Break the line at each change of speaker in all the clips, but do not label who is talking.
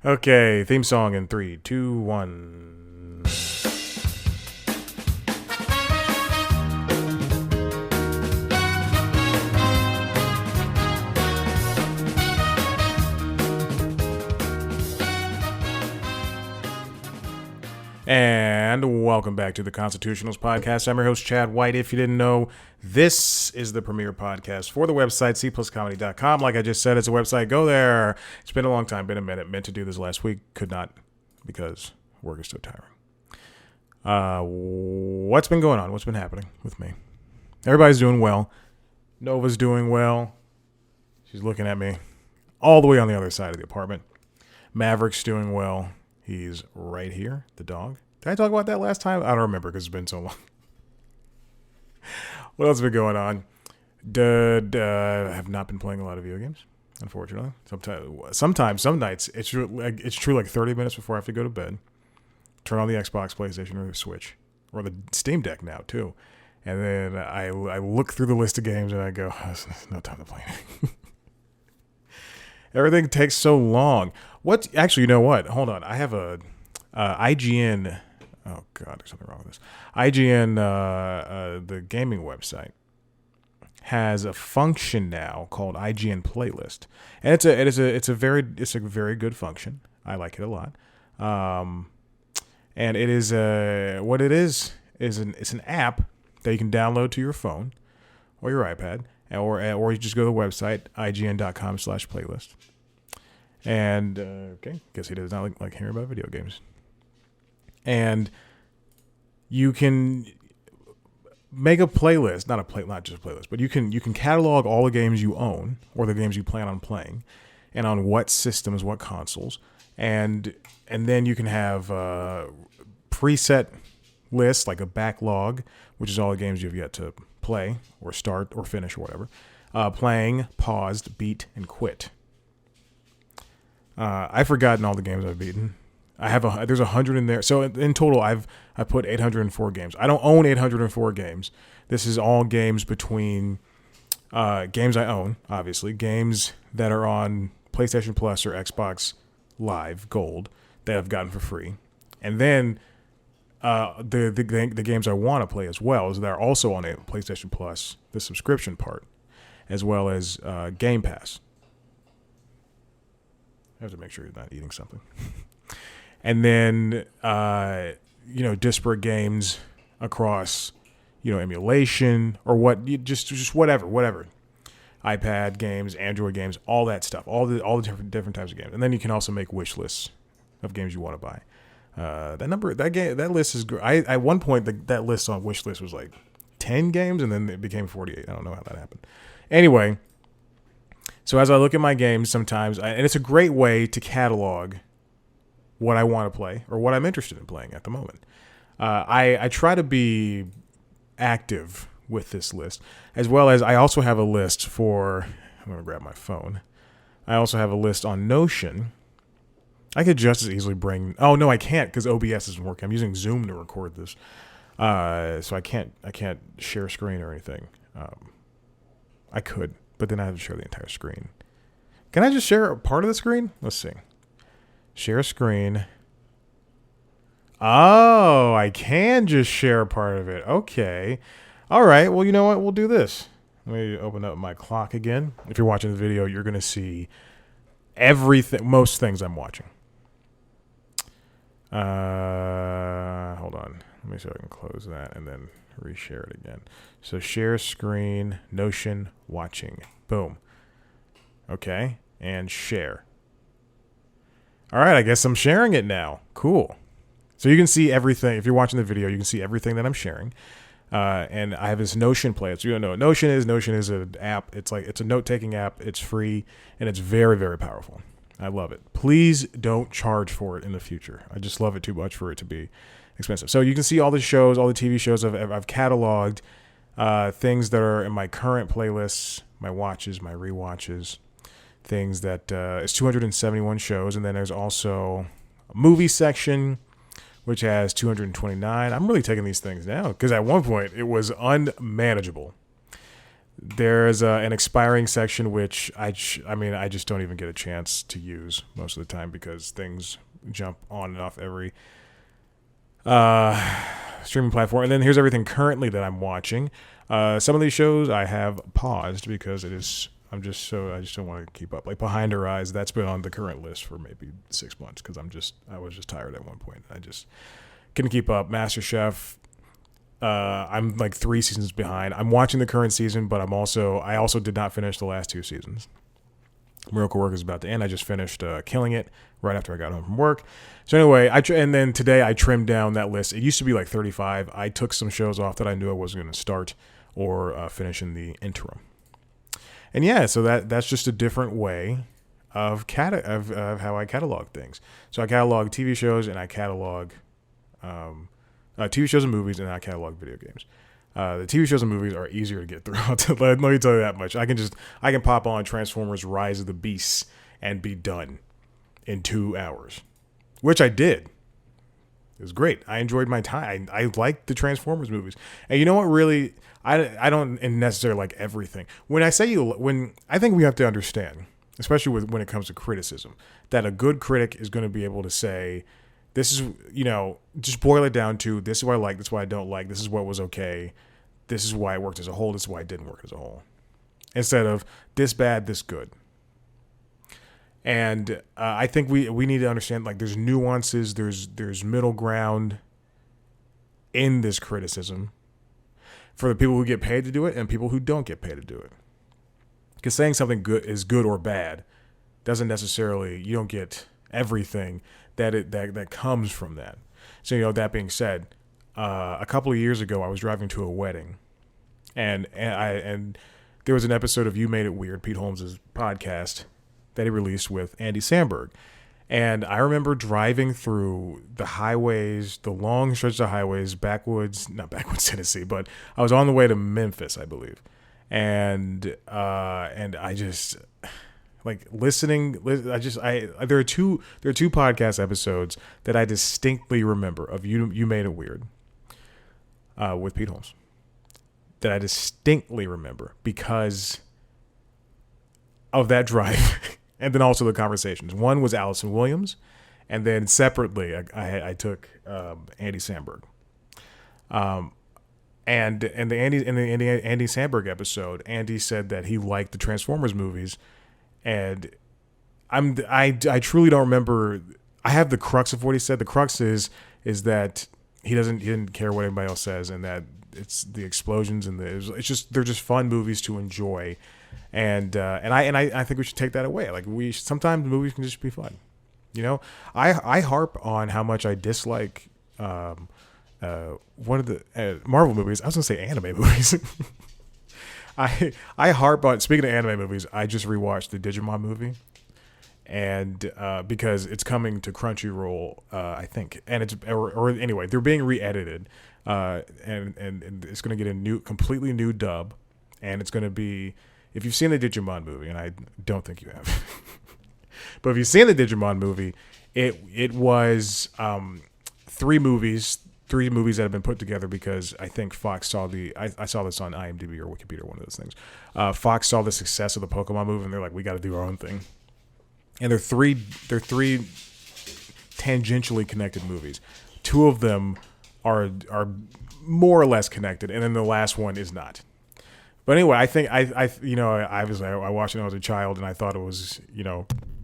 Okay, theme song in 3, 2, 1. And welcome back to the Constitutionals Podcast. I'm your host, Chad White. If you didn't know, this is the premier podcast for the website, cpluscomedy.com. Like I just said, it's a website. Go there. It's been a long time, been a minute. Meant to do this last week. Could not because work is so tiring. What's been going on? What's been happening with me? Everybody's doing well. Nova's doing well. She's looking at me all the way on the other side of the apartment. Maverick's doing well. He's right here, the dog. Did I talk about that last time? I don't remember because it's been so long. What else has been going on? I have not been playing a lot of video games, unfortunately. Sometimes, some nights, it's true like 30 minutes before I have to go to bed. Turn on the Xbox, PlayStation, or the Switch. Or the Steam Deck now, too. And then I look through the list of games and I go, there's no time to play anything. Everything takes so long. Actually, you know what? Hold on. I have a IGN. Oh, God, there's something wrong with this. IGN, the gaming website, has a function now called IGN Playlist. And it's a very good function. I like it a lot. And it is what it is it's an app that you can download to your phone or your iPad, or you just go to the website ign.com/playlist. And okay, guess he does not like hearing about video games. And you can make a playlist, not just a playlist, but you can catalog all the games you own or the games you plan on playing, and on what systems, what consoles, and then you can have preset lists like a backlog, which is all the games you've yet to play or start or finish or whatever, playing, paused, beat, and quit. I've forgotten all the games I've beaten. There's 100 in there. So in total, I put 804 games. I don't own 804 games. This is all games between games I own, obviously, games that are on PlayStation Plus or Xbox Live Gold that I've gotten for free, and then the games I want to play as well is they're also on a PlayStation Plus, the subscription part, as well as Game Pass. I have to make sure you're not eating something. And then, disparate games across, emulation or just whatever. iPad games, Android games, all that stuff, all the different types of games. And then you can also make wish lists of games you want to buy. That list is great. At one point, that list on wish list was like 10 games, and then it became 48. I don't know how that happened. Anyway. So as I look at my games sometimes, and it's a great way to catalog what I want to play or what I'm interested in playing at the moment. I try to be active with this list, as well as I also have a list for, I'm going to grab my phone. I also have a list on Notion. I could just as easily oh no, I can't because OBS isn't working. I'm using Zoom to record this. So I can't share screen or anything. I could. But then I have to share the entire screen. Can I just share a part of the screen? Let's see. Share screen. Oh, I can just share a part of it. Okay. All right. Well, you know what? We'll do this. Let me open up my clock again. If you're watching the video, you're going to see most things I'm watching. Hold on. Let me see if I can close that and then reshare it again. So share screen, Notion, watching. Boom. Okay. And share. All right. I guess I'm sharing it now. Cool. So you can see everything. If you're watching the video, you can see everything that I'm sharing. And I have this Notion player. So you don't know what Notion is. Notion is an app. It's a note-taking app. It's free, and it's very, very powerful. I love it. Please don't charge for it in the future. I just love it too much for it to be expensive. So you can see all the shows, all the TV shows I've cataloged, things that are in my current playlists, my watches, my rewatches, things that it's 271 shows, and then there's also a movie section, which has 229. I'm really taking these things down because at one point it was unmanageable. There's an expiring section which I mean I just don't even get a chance to use most of the time because things jump on and off every streaming platform. And then here's everything currently that I'm watching. Some of these shows I have paused because I just don't want to keep up. Like Behind Her Eyes, that's been on the current list for maybe 6 months because I was just tired at one point. I just couldn't keep up. MasterChef, I'm like 3 seasons behind. I'm watching the current season, but I also did not finish the last 2 seasons. Miracle Work is about to end. I just finished Killing It right after I got home from work. So anyway, and then today I trimmed down that list. It used to be like 35. I took some shows off that I knew I wasn't going to start or finish in the interim. And yeah, so that's just a different way of how I catalog things. So I catalog TV shows and I catalog TV shows and movies, and I catalog video games. The TV shows and movies are easier to get through. Let me tell you that much. I can pop on Transformers: Rise of the Beasts and be done in 2 hours, which I did. It was great. I enjoyed my time. I liked the Transformers movies, and you know what? Really, I don't necessarily like everything. When I think we have to understand, especially when it comes to criticism, that a good critic is going to be able to say, this is, just boil it down to, this is what I like, this is what I don't like, this is what was okay, this is why it worked as a whole, this is why it didn't work as a whole. Instead of this bad, this good. And I think we need to understand, like, there's nuances, there's middle ground in this criticism for the people who get paid to do it and people who don't get paid to do it. Because saying something good is good or bad doesn't necessarily, you don't get everything that comes from that. So, that being said, a couple of years ago, I was driving to a wedding, and there was an episode of You Made It Weird, Pete Holmes' podcast, that he released with Andy Samberg. And I remember driving through the highways, the long stretches of highways, not backwoods Tennessee, but I was on the way to Memphis, I believe. And I just, like, listening, there are two podcast episodes that I distinctly remember of You Made It Weird with Pete Holmes, that I distinctly remember because of that drive. And then also the conversations. One was Allison Williams, and then separately I took Andy Samberg. And the Andy Samberg episode, Andy said that he liked the Transformers movies, and I truly don't remember. I have the crux of what he said. The crux is that he didn't care what anybody else says, and that it's the explosions and they're just fun movies to enjoy. And I think we should take that away. Like, sometimes movies can just be fun. I harp on how much I dislike one of the Marvel movies. I was gonna say anime movies. I harp on, speaking of anime movies, I just rewatched the Digimon movie, and because it's coming to Crunchyroll, I think, and it's or anyway, they're being re-edited, and it's gonna get a completely new dub, and it's gonna be. If you've seen the Digimon movie, and I don't think you have, but if you've seen the Digimon movie, it was 3 movies that have been put together because I think Fox saw I saw this on IMDb or Wikipedia, one of those things. Fox saw the success of the Pokemon movie, and they're like, we got to do our own thing. And they're three tangentially connected movies. 2 of them are more or less connected, and then the last one is not. But anyway, I think I watched it when I was a child, and I thought it was,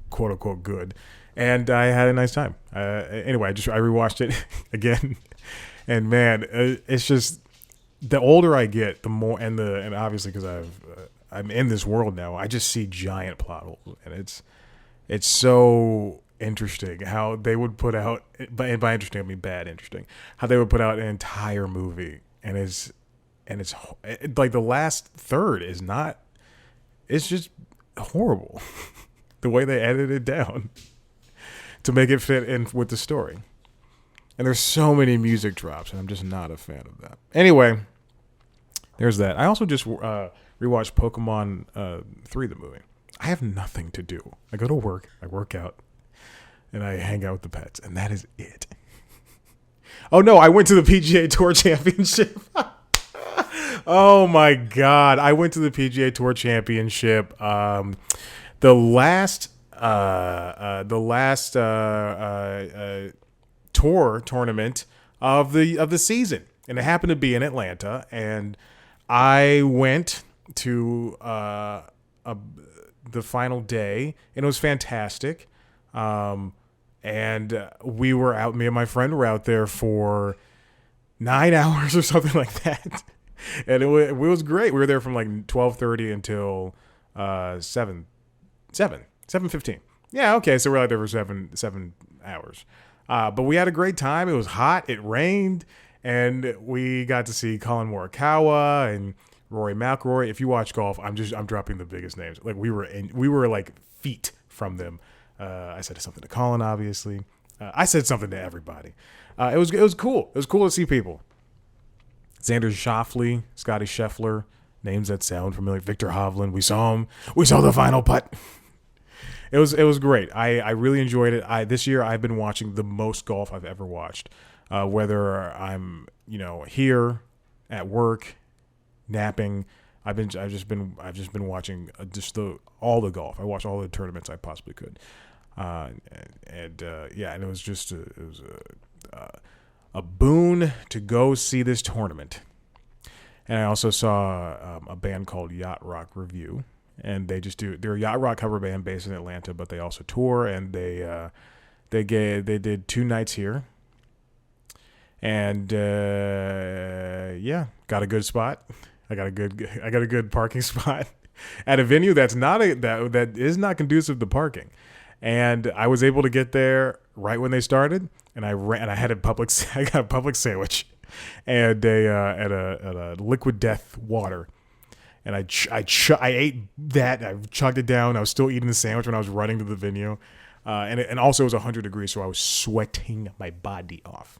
quote unquote good, and I had a nice time. Anyway, I rewatched it again, and man, it's just the older I get, the more, and obviously because I'm in this world now, I just see giant plot holes, and it's so interesting how they would put out, by interesting I mean bad interesting, how they would put out an entire movie, and it's like the last third is not, it's just horrible the way they edited it down to make it fit in with the story. And there's so many music drops, and I'm just not a fan of that. Anyway, there's that. I also just rewatched Pokemon 3, the movie. I have nothing to do. I go to work, I work out, and I hang out with the pets, and that is it. Oh no, I went to the PGA Tour Championship. Oh my God! I went to the PGA Tour Championship. The last, tour tournament of the season, and it happened to be in Atlanta. And I went to the final day, and it was fantastic. And we were out. Me and my friend were out there for 9 hours or something like that. And it was great. We were there from like 12:30 until 7:15. Yeah, okay. So we're out there for 7 hours. But we had a great time. It was hot. It rained, and we got to see Colin Morikawa and Rory McIlroy. If you watch golf, I'm dropping the biggest names. Like we were like feet from them. I said something to Colin, obviously. I said something to everybody. It was cool. It was cool to see people. Xander Schauffele, Scotty Scheffler, names that sound familiar. Victor Hovland, we saw him. We saw the final putt. It was great. I really enjoyed it. This year I've been watching the most golf I've ever watched. Whether I'm here at work, napping, I've just been watching all the golf. I watched all the tournaments I possibly could. And it was just a boon to go see this tournament. And I also saw a band called Yacht Rock Review, and they're a yacht rock cover band based in Atlanta, but they also tour, and they did 2 nights here, and got a good spot. I got a good parking spot at a venue that is not conducive to parking. And I was able to get there right when they started, and I got a public sandwich and a liquid death water, and I ate that. I chugged it down. I was still eating the sandwich when I was running to the venue, and also it was 100 degrees, so I was sweating my body off.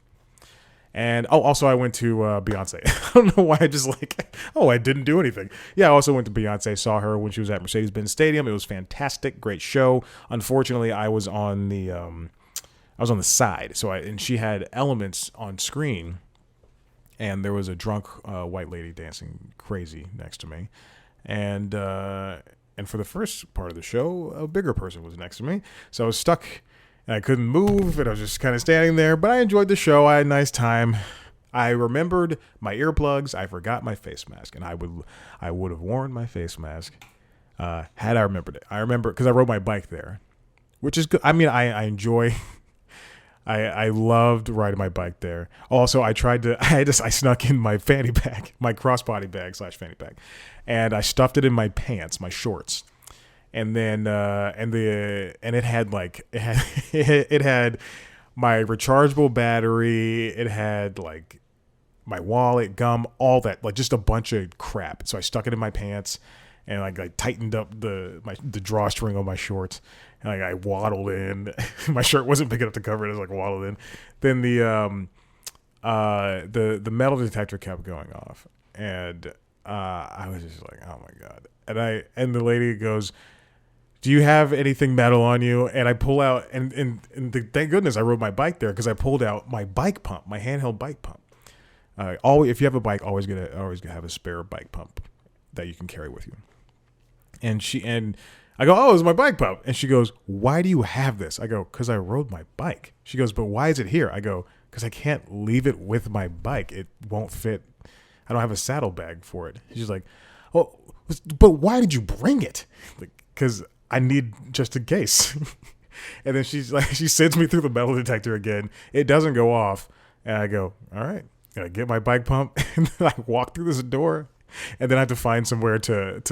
And also I went to Beyonce. I don't know why I didn't do anything. Yeah, I also went to Beyonce. Saw her when she was at Mercedes-Benz Stadium. It was fantastic, great show. Unfortunately, I was on the side, and she had elements on screen, and there was a drunk white lady dancing crazy next to me, and for the first part of the show, a bigger person was next to me, so I was stuck. And I couldn't move, and I was just kind of standing there. But I enjoyed the show. I had a nice time. I remembered my earplugs. I forgot my face mask, and I would have worn my face mask had I remembered it. I remember because I rode my bike there, which is good. I mean, I enjoy. I loved riding my bike there. Also, I snuck in my fanny pack, my crossbody bag / fanny pack, and I stuffed it in my pants, my shorts. And then it had it had my rechargeable battery, it had like my wallet, gum, all that, like just a bunch of crap. So I stuck it in my pants and like tightened up the drawstring on my shorts, and like I waddled in. My shirt wasn't big enough to cover it. I was like waddled in. Then the metal detector kept going off, and I was just like, oh my God. And the lady goes, do you have anything metal on you? And I pull out, and thank goodness I rode my bike there, because I pulled out my bike pump, my handheld bike pump. If you have a bike, always gonna have a spare bike pump that you can carry with you. And I go, oh, it's my bike pump. And she goes, why do you have this? I go, because I rode my bike. She goes, but why is it here? I go, because I can't leave it with my bike. It won't fit. I don't have a saddlebag for it. She's like, oh, but why did you bring it? Because I need just in case. And then she sends me through the metal detector again. It doesn't go off. And I go, all right, I get my bike pump. And then I walk through this door, and then I have to find somewhere to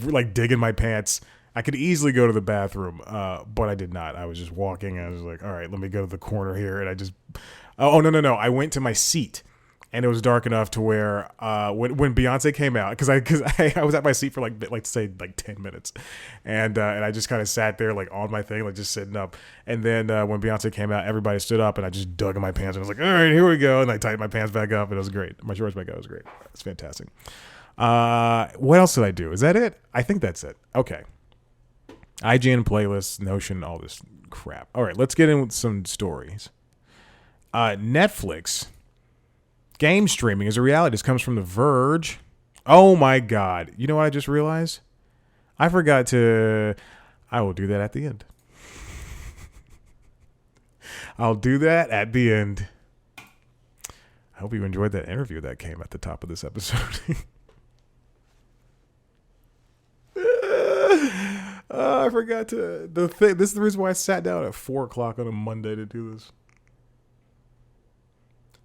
like dig in my pants. I could easily go to the bathroom, but I did not. I was just walking. And I was like, all right, let me go to the corner here. And I just, no. I went to my seat. And it was dark enough to where when Beyonce came out, because I was at my seat for like 10 minutes, and I just kind of sat there like on my thing, like just sitting up. And then when Beyonce came out, everybody stood up, and I just dug in my pants, and I was like, all right, here we go, and I tightened my pants back up, and it was great. My shorts back up, it was great. It's fantastic. What else did I do? Is that it? I think that's it. Okay. IGN playlists, Notion, all this crap. All right, let's get in with some stories. Netflix Game streaming is a reality. This comes from The Verge. Oh my God. You know what I just realized? I forgot to... I will do that at the end. I'll do that at the end. I hope you enjoyed that interview that came at the top of this episode. I forgot to... This is the reason why I sat down at 4 o'clock on a Monday to do this.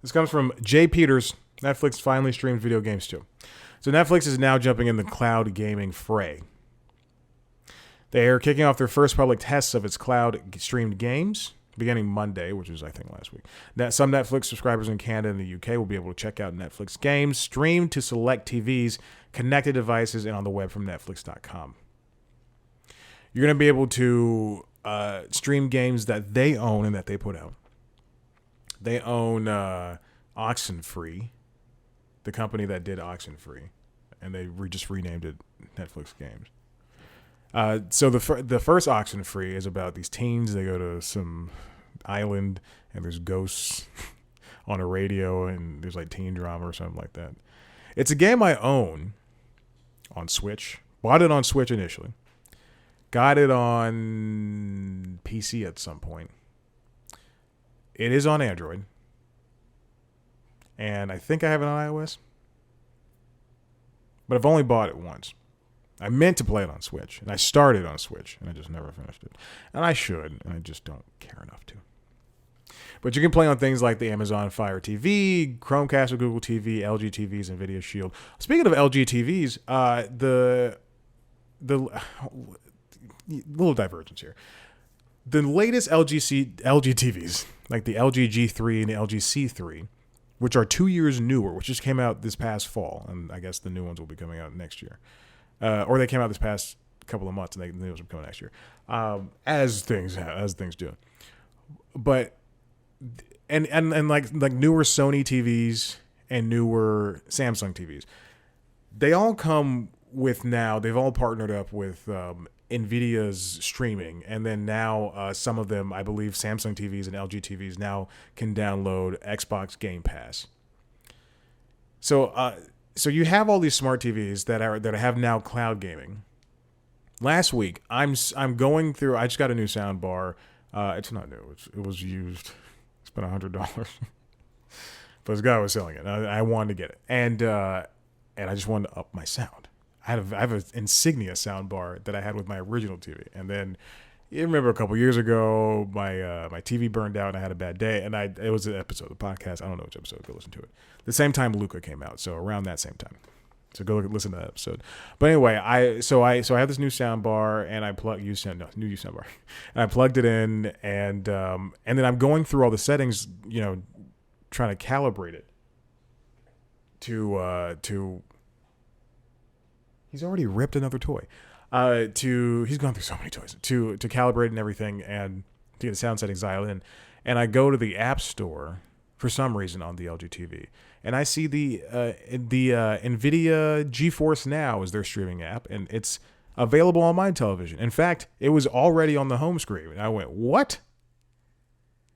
This comes from Jay Peters. Netflix finally streamed video games too. So Netflix is now jumping in the cloud gaming fray. They are kicking off their first public tests of its cloud streamed games beginning Monday, which was, I think, last week. Some Netflix subscribers in Canada and the UK will be able to check out Netflix games streamed to select TVs, connected devices, and on the web from Netflix.com. You're going to be able to stream games that they own and that they put out. They own Oxenfree, the company that did Oxenfree, and they just renamed it Netflix Games. So the first Oxenfree is about these teens. They go to some island, and there's ghosts on a radio, and there's like teen drama or something like that. It's a game I own on Switch. Bought it on Switch initially. Got it on PC at some point. It is on Android. And I think I have it on iOS. But I've only bought it once. I meant to play it on Switch. And I started on Switch. And I just never finished it. And I should. And I just don't care enough to. But you can play on things like the Amazon Fire TV, Chromecast or Google TV, LG TVs, and Nvidia Shield. Speaking of LG TVs, the little divergence here. The latest LG TVs, like the LG G3 and the LG C3, which are 2 years newer, which just came out this past fall, and I guess the new ones will be coming out next year. Or they came out this past couple of months, and the new ones will be coming next year, as things do. But and like newer Sony TVs and newer Samsung TVs, they all come with now. They've all partnered up with Nvidia's streaming, and then now some of them, I believe Samsung TVs and LG TVs now can download Xbox Game Pass. So you have all these smart TVs that have now cloud gaming. Last week, I'm going through. I just got a new sound bar. It's not new. It was used. It's been $100, but this guy was selling it. I wanted to get it, and I just wanted to up my sound. I have an Insignia soundbar that I had with my original TV, and then you remember a couple years ago, my TV burned out, and I had a bad day, and it was an episode of the podcast. I don't know which episode. Go listen to it. The same time Luca came out, so around that same time. So go listen to that episode. But anyway, I have this new soundbar, and I new soundbar, and I plugged it in, and then I'm going through all the settings, trying to calibrate it to. He's already ripped another toy. He's gone through so many toys to calibrate and everything, and to get the sound settings dialed in. And I go to the App Store for some reason on the LG TV, and I see the Nvidia GeForce Now is their streaming app, and it's available on my television. In fact, it was already on the home screen. And I went, "What?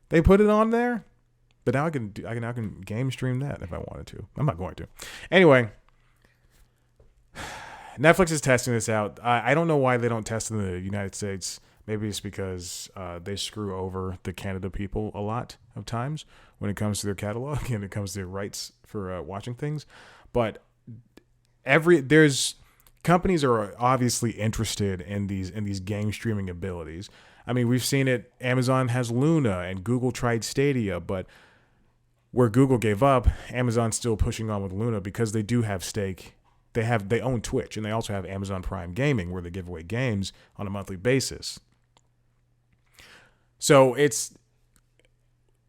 They put it on there?" But now I can game stream that if I wanted to. I'm not going to. Anyway. Netflix is testing this out. I don't know why they don't test in the United States. Maybe it's because they screw over the Canada people a lot of times when it comes to their catalog and it comes to their rights for watching things. But there's companies are obviously interested in these game streaming abilities. I mean, we've seen it. Amazon has Luna and Google tried Stadia, but where Google gave up, Amazon's still pushing on with Luna because they do have stake. They own Twitch, and they also have Amazon Prime Gaming, where they give away games on a monthly basis. So it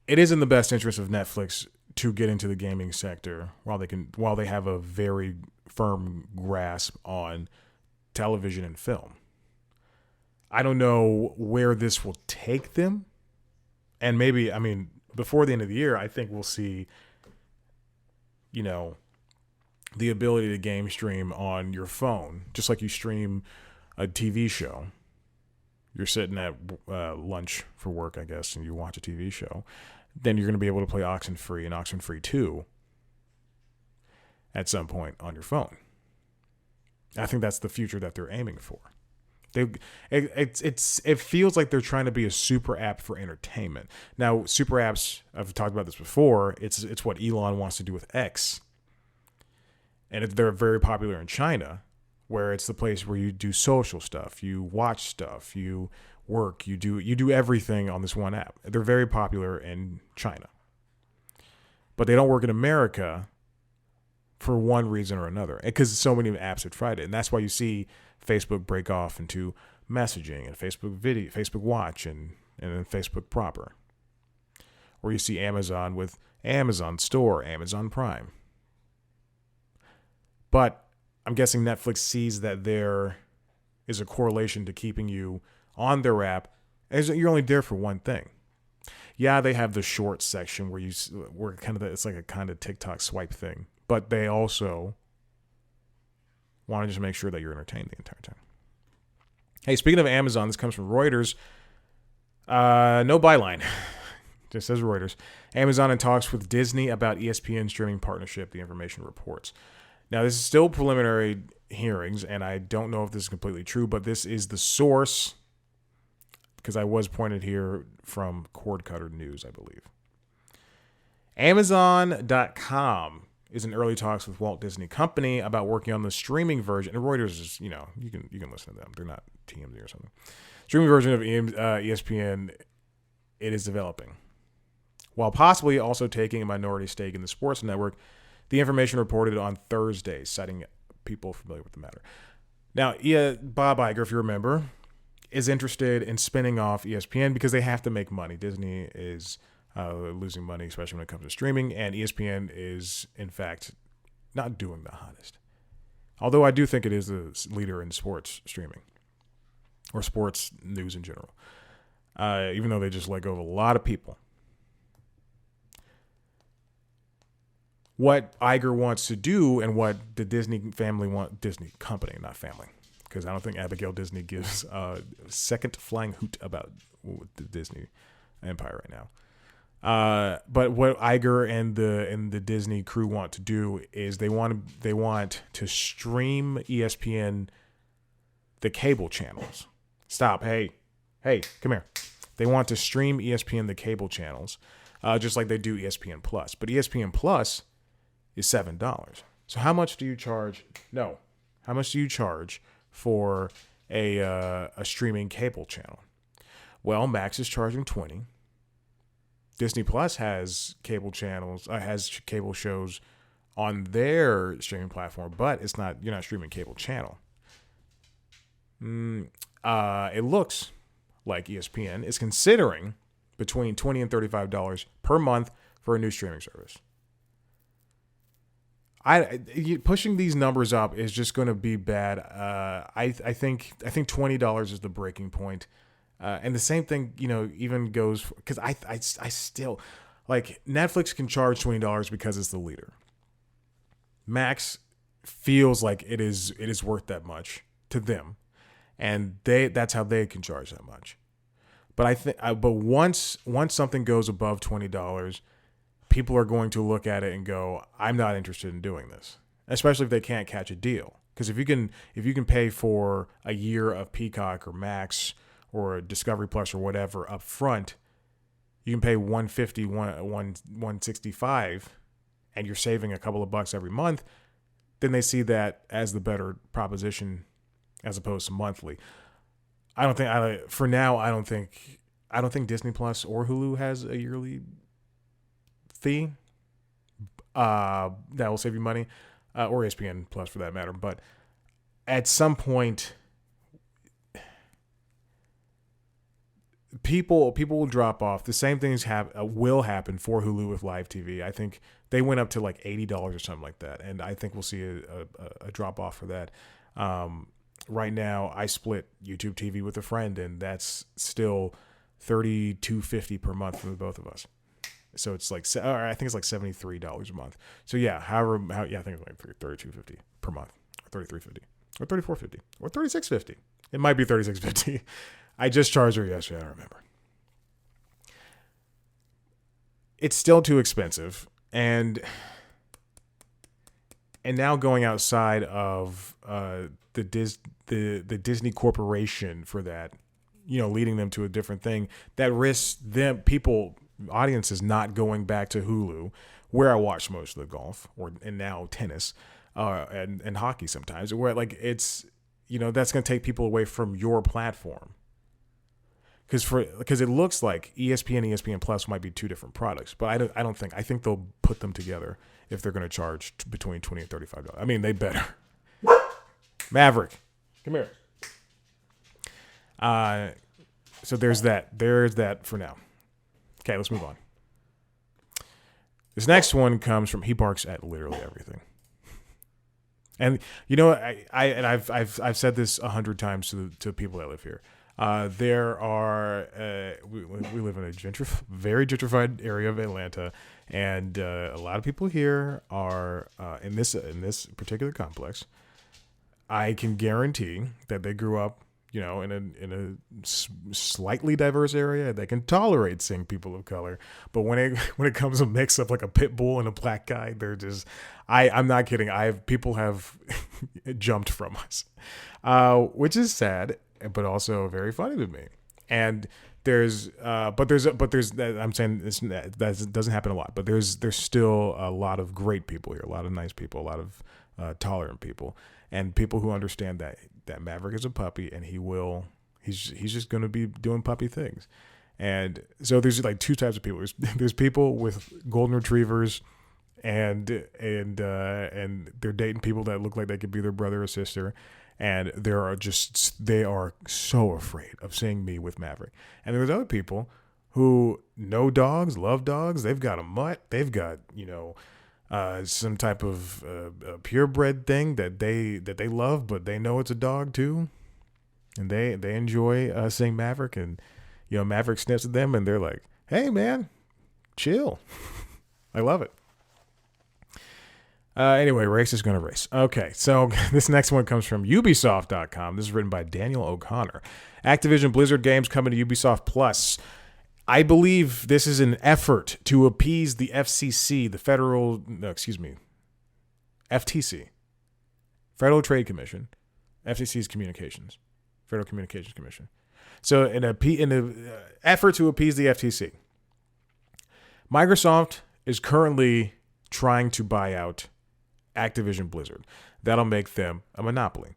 is in the best interest of Netflix to get into the gaming sector while they have a very firm grasp on television and film. I don't know where this will take them, and maybe before the end of the year, I think we'll see, the ability to game stream on your phone, just like you stream a TV show. You're sitting at lunch for work, I guess, and you watch a TV show. Then you're going to be able to play Oxenfree and Oxenfree 2 at some point on your phone. I think that's the future that they're aiming for. It feels like they're trying to be a super app for entertainment. Now, super apps, I've talked about this before. It's what Elon wants to do with X, and they're very popular in China, where it's the place where you do social stuff, you watch stuff, you work, you do everything on this one app. They're very popular in China, but they don't work in America for one reason or another, because so many apps have tried it, and that's why you see Facebook break off into messaging and Facebook video, Facebook Watch, and then Facebook proper. Or you see Amazon with Amazon Store, Amazon Prime. But I'm guessing Netflix sees that there is a correlation to keeping you on their app, as you're only there for one thing. Yeah, they have the short section where it's like a kind of TikTok swipe thing, but they also want to just make sure that you're entertained the entire time. Hey, speaking of Amazon, this comes from Reuters. No byline. Just says Reuters. Amazon in talks with Disney about ESPN streaming partnership, the information reports. Now, this is still preliminary hearings, and I don't know if this is completely true, but this is the source, because I was pointed here from Cord Cutter News, I believe. Amazon.com is in early talks with Walt Disney Company about working on the streaming version. And Reuters is, you can listen to them. They're not TMZ or something. Streaming version of ESPN it is developing, while possibly also taking a minority stake in the sports network. The information reported on Thursday, citing people familiar with the matter. Now, Bob Iger, if you remember, is interested in spinning off ESPN because they have to make money. Disney is losing money, especially when it comes to streaming, and ESPN is, in fact, not doing the hottest. Although I do think it is the leader in sports streaming, or sports news in general, even though they just let go of a lot of people. What Iger wants to do, and what the Disney company, not family, because I don't think Abigail Disney gives a second flying hoot about the Disney empire right now. But what Iger and the Disney crew want to do is they want to stream ESPN, the cable channels. Stop. Hey, come here. They want to stream ESPN, the cable channels, just like they do ESPN Plus. But ESPN Plus is $7. So how much do you charge? No. How much do you charge for a streaming cable channel? Well, Max is charging $20. Disney Plus has cable channels, has cable shows on their streaming platform, but you're not streaming cable channel. It looks like ESPN is considering between $20 and $35 per month for a new streaming service. Pushing these numbers up is just going to be bad. I think $20 is the breaking point. And the same thing, even goes because I still like Netflix can charge $20 because it's the leader. Max feels like it is worth that much to them, and that's how they can charge that much. But but once something goes above $20, people are going to look at it and go, "I'm not interested in doing this," especially if they can't catch a deal. Because if you can pay for a year of Peacock or Max or Discovery Plus or whatever up front, you can pay $150, $165, and you're saving a couple of bucks every month. Then they see that as the better proposition as opposed to monthly. For now, I don't think Disney Plus or Hulu has a yearly fee that will save you money, or ESPN Plus for that matter. But at some point, people will drop off. The same things will happen for Hulu with live TV. I think they went up to like $80 or something like that, and I think we'll see a drop off for that. Right now, I split YouTube TV with a friend, and that's still $32.50 per month for the both of us. So it's like, I think it's like $73 a month. So yeah, I think it's like $32.50 per month, or $33.50, or $34.50, or $36.50. It might be $36.50. I just charged her yesterday. I don't remember. It's still too expensive, and and now going outside of the Disney Corporation for that, leading them to a different thing that risks them audiences not going back to Hulu, where I watch most of the golf and now tennis, and hockey sometimes, where like it's that's going to take people away from your platform. Because it looks like ESPN and ESPN Plus might be two different products, but I think they'll put them together if they're going to charge between $20 and $35. I mean, they better. Maverick, come here. So there's that. There's that for now. Okay, let's move on. This next one comes from, he barks at literally everything. And I've said this 100 times to people that live here. There are we live in a very gentrified area of Atlanta, and a lot of people here are in this particular complex. I can guarantee that they grew up, in a slightly diverse area. They can tolerate seeing people of color, but when it comes to a mix of like a pit bull and a black guy, they're just. I'm not kidding. People have jumped from us, which is sad, but also very funny to me. And I'm saying that doesn't happen a lot, but there's still a lot of great people here, a lot of nice people, a lot of tolerant people, and people who understand that Maverick is a puppy and he's just going to be doing puppy things. And so there's like two types of people. There's people with golden retrievers and they're dating people that look like they could be their brother or sister. And they are so afraid of seeing me with Maverick. And there's other people who know dogs, love dogs. They've got a mutt. They've got, some type of purebred thing that they love, but they know it's a dog too. And they enjoy seeing Maverick, and, Maverick sniffs at them and they're like, hey man, chill. I love it. Anyway, race is going to race. Okay, so this next one comes from Ubisoft.com. This is written by Daniel O'Connor. Activision Blizzard games coming to Ubisoft Plus. I believe this is an effort to appease the FTC, Federal Trade Commission, FCC's communications, Federal Communications Commission. So in an effort to appease the FTC, Microsoft is currently trying to buy out Activision Blizzard. That'll make them a monopoly.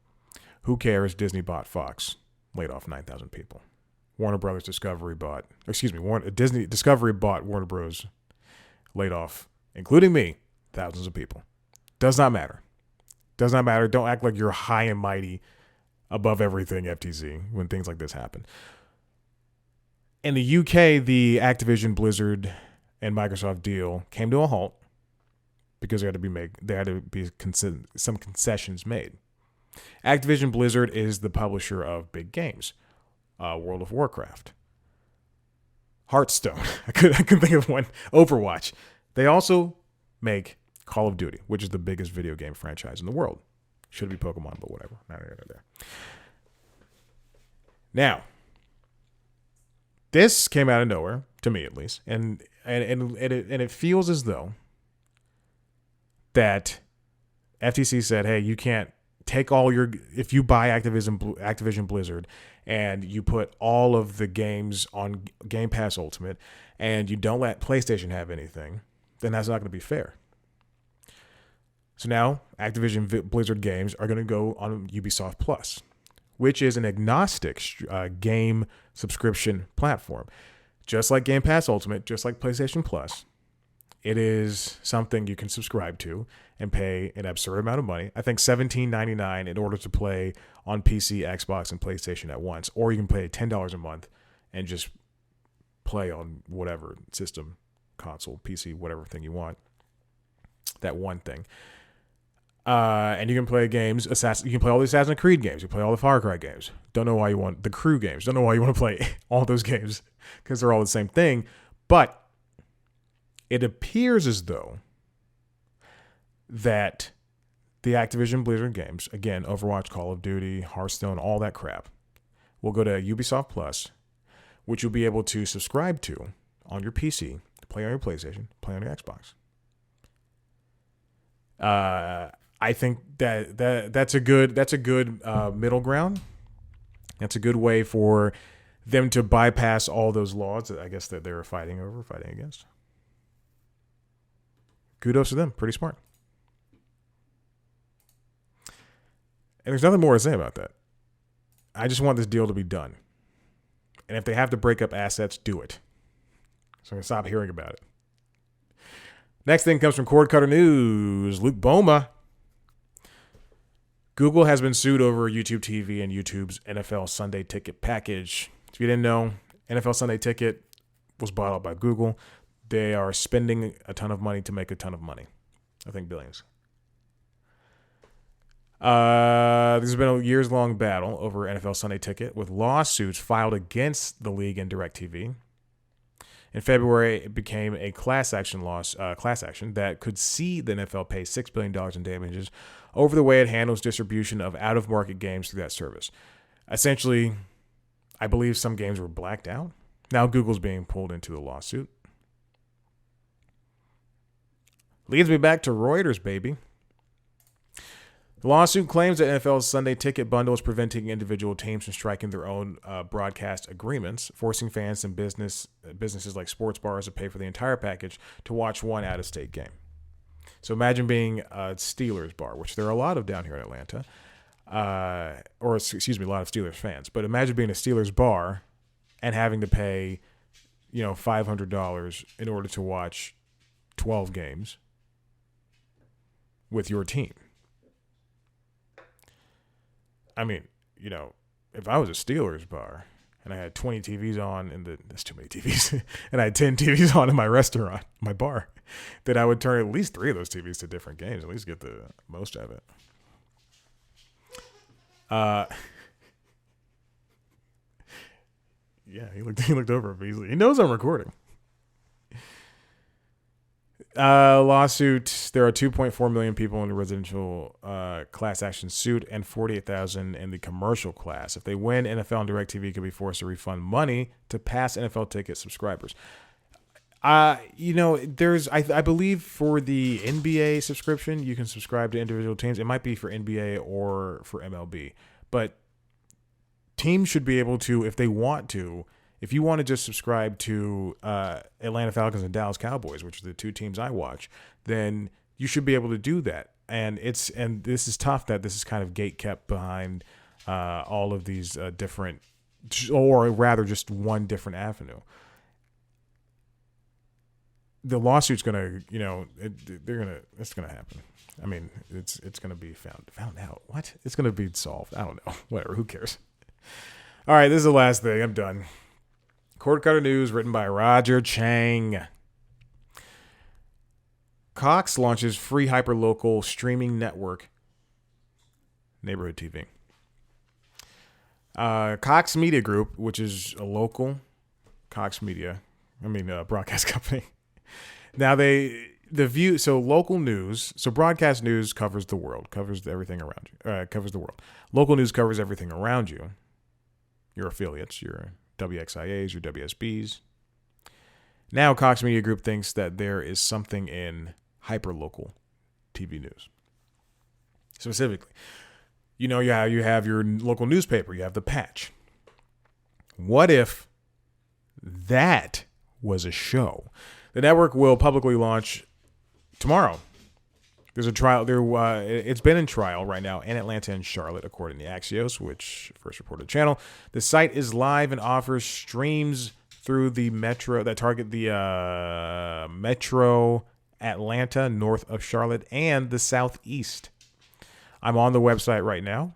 Who cares? Disney bought Fox, laid off 9,000 people. Discovery bought Warner Bros., laid off, including me, thousands of people. Does not matter. Does not matter. Don't act like you're high and mighty above everything, FTC, when things like this happen. In the UK, the Activision Blizzard and Microsoft deal came to a halt because there had to be some concessions made. Activision Blizzard is the publisher of big games, World of Warcraft, Hearthstone. I couldn't think of one. Overwatch. They also make Call of Duty, which is the biggest video game franchise in the world. Should be Pokemon, but whatever. Not there. Now, this came out of nowhere, to me at least, and it feels as though that FTC said, hey, you can't take if you buy Activision Blizzard and you put all of the games on Game Pass Ultimate and you don't let PlayStation have anything, then that's not going to be fair. So now Activision Blizzard games are going to go on Ubisoft Plus, which is an agnostic game subscription platform. Just like Game Pass Ultimate, just like PlayStation Plus, it is something you can subscribe to and pay an absurd amount of money. I think $17.99 in order to play on PC, Xbox, and PlayStation at once. Or you can pay $10 a month and just play on whatever system, console, PC, whatever thing you want. That one thing. And you can play games. You can play all the Assassin's Creed games. You can play all the Far Cry games. Don't know why you want the Crew games. Don't know why you want to play all those games because they're all the same thing. But it appears as though that the Activision Blizzard games, again, Overwatch, Call of Duty, Hearthstone, all that crap, will go to Ubisoft Plus, which you'll be able to subscribe to on your PC, play on your PlayStation, play on your Xbox. I think that's a good middle ground. That's a good way for them to bypass all those laws that I guess that they were fighting against. Kudos to them. Pretty smart. And there's nothing more to say about that. I just want this deal to be done. And if they have to break up assets, do it. So I'm going to stop hearing about it. Next thing comes from Cord Cutter News. Luke Boma. Google has been sued over YouTube TV and YouTube's NFL Sunday Ticket package. If you didn't know, NFL Sunday Ticket was bought out by Google. They are spending a ton of money to make a ton of money. I think billions. There's been a years-long battle over NFL Sunday Ticket with lawsuits filed against the league and DirecTV. In February, it became a class action that could see the NFL pay $6 billion in damages over the way it handles distribution of out-of-market games through that service. Essentially, I believe some games were blacked out. Now Google's being pulled into the lawsuit. Leads me back to Reuters, baby. The lawsuit claims that NFL's Sunday Ticket bundle is preventing individual teams from striking their own broadcast agreements, forcing fans and businesses like sports bars to pay for the entire package to watch one out-of-state game. So imagine being a Steelers bar, which there are a lot of down here in Atlanta, a lot of Steelers fans. But imagine being a Steelers bar and having to pay, $500 in order to watch 12 games with your team. I mean, if I was a Steelers bar and I had 20 TVs on that's too many TVs, and I had 10 TVs on in my restaurant, my bar, then I would turn at least 3 of those TVs to different games, at least get the most of it. Yeah, he looked over at me. He knows I'm recording. Lawsuit. There are 2.4 million people in the residential class action suit and 48,000 in the commercial class. If they win, NFL and DirecTV could be forced to refund money to past NFL ticket subscribers. I believe for the NBA subscription, you can subscribe to individual teams. It might be for NBA or for MLB, but teams should be able to, if they want to. If you want to just subscribe to Atlanta Falcons and Dallas Cowboys, which are the 2 teams I watch, then you should be able to do that. And this is tough that this is kind of gate-kept behind all of these different, or rather just one different avenue. The lawsuit's gonna, it's gonna happen. I mean, it's gonna be found out. What? It's gonna be solved. I don't know. Whatever. Who cares? All right, this is the last thing. I'm done. Cord Cutter News, written by Roger Chang. Cox launches free hyperlocal streaming network, Neighborhood TV. Cox Media Group, which is a local broadcast company. Now local news. So broadcast news covers the world, covers everything around you. Covers the world. Local news covers everything around you. Your affiliates, your WXIAs, your WSBs. Now Cox Media Group thinks that there is something in hyperlocal TV news. Specifically, you have your local newspaper, you have the Patch. What if that was a show? The network will publicly launch tomorrow. There's a trial. It's been in trial right now in Atlanta and Charlotte, according to Axios, which first reported the channel. The site is live and offers streams through the metro that target the metro Atlanta, north of Charlotte, and the southeast. I'm on the website right now,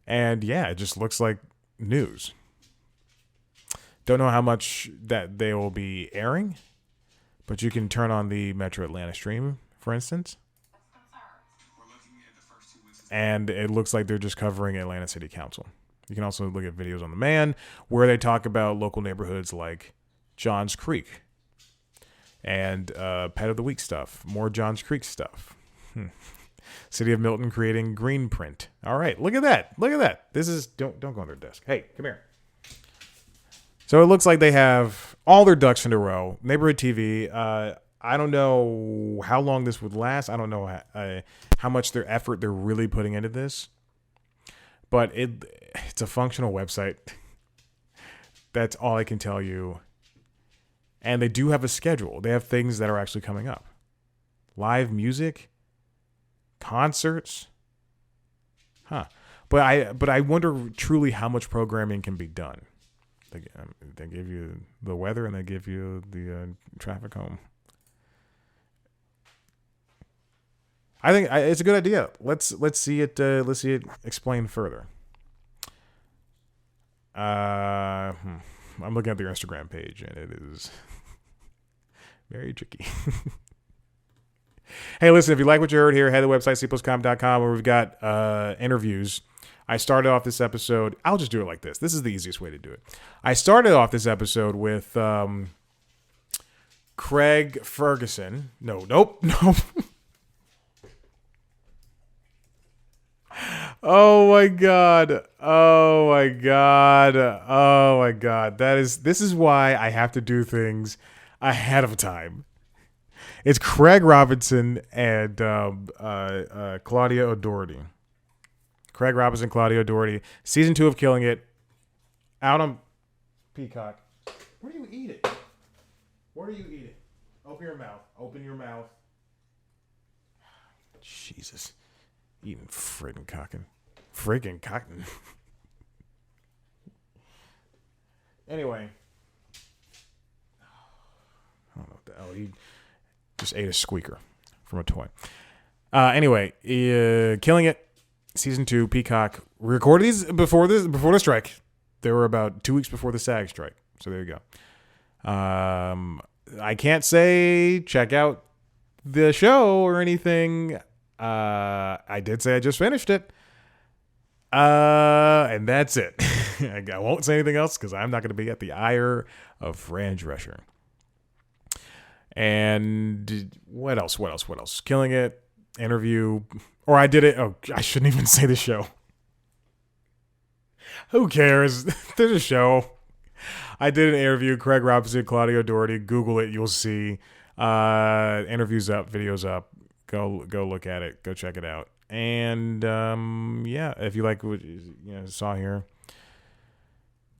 and yeah, it just looks like news. Don't know how much that they will be airing, but you can turn on the Metro Atlanta stream, for instance. And it looks like they're just covering Atlanta City Council. You can also look at videos on the Man where they talk about local neighborhoods like Johns Creek and Pet of the Week stuff. More Johns Creek stuff. City of Milton creating green print. All right, look at that. Look at that. This is don't go on their desk. Hey, come here. So it looks like they have all their ducks in a row. Neighborhood TV. I don't know how long this would last. I don't know how much their effort they're really putting into this. But it's a functional website. That's all I can tell you. And they do have a schedule. They have things that are actually coming up. Live music, concerts. But I wonder truly how much programming can be done. They give you the weather and they give you the traffic home. I think it's a good idea. Let's see it. Let's see it explained further. I'm looking at their Instagram page and it is very tricky. Hey, listen, if you like what you heard here, head to the website cpluscom.com where we've got interviews. I started off this episode. I'll just do it like this. This is the easiest way to do it. I started off this episode with Craig Ferguson. Nope. Oh my god. This is why I have to do things ahead of time. It's Craig Robinson and Claudia O'Doherty. Craig Robinson, Claudia O'Doherty. Season 2 of Killing It. Out on Peacock. Where do you eat it? Open your mouth. Jesus. Eating friggin' cotton. Anyway. I don't know what the hell. He just ate a squeaker from a toy. Anyway, Killing It. Season 2, Peacock. We recorded these before the strike. They were about 2 weeks before the SAG strike. So there you go. I can't say check out the show or anything. I did say I just finished it. And that's it. I won't say anything else because I'm not going to be at the ire of Fran Drescher. And what else? Killing It. Interview. Or I did it. Oh, I shouldn't even say the show. Who cares? There's a show. I did an interview. Craig Robinson, Claudia O'Doherty. Google it. You'll see. Interviews up. Videos up. Go look at it. Go check it out. And yeah, if you like what you saw here.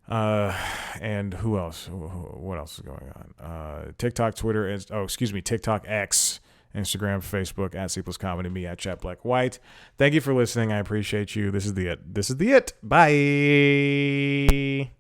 And who else? What else is going on? TikTok, Twitter. TikTok, X. Instagram, Facebook, at C Plus Comedy, me at Chat Black White. Thank you for listening. I appreciate you. This is the it. Bye.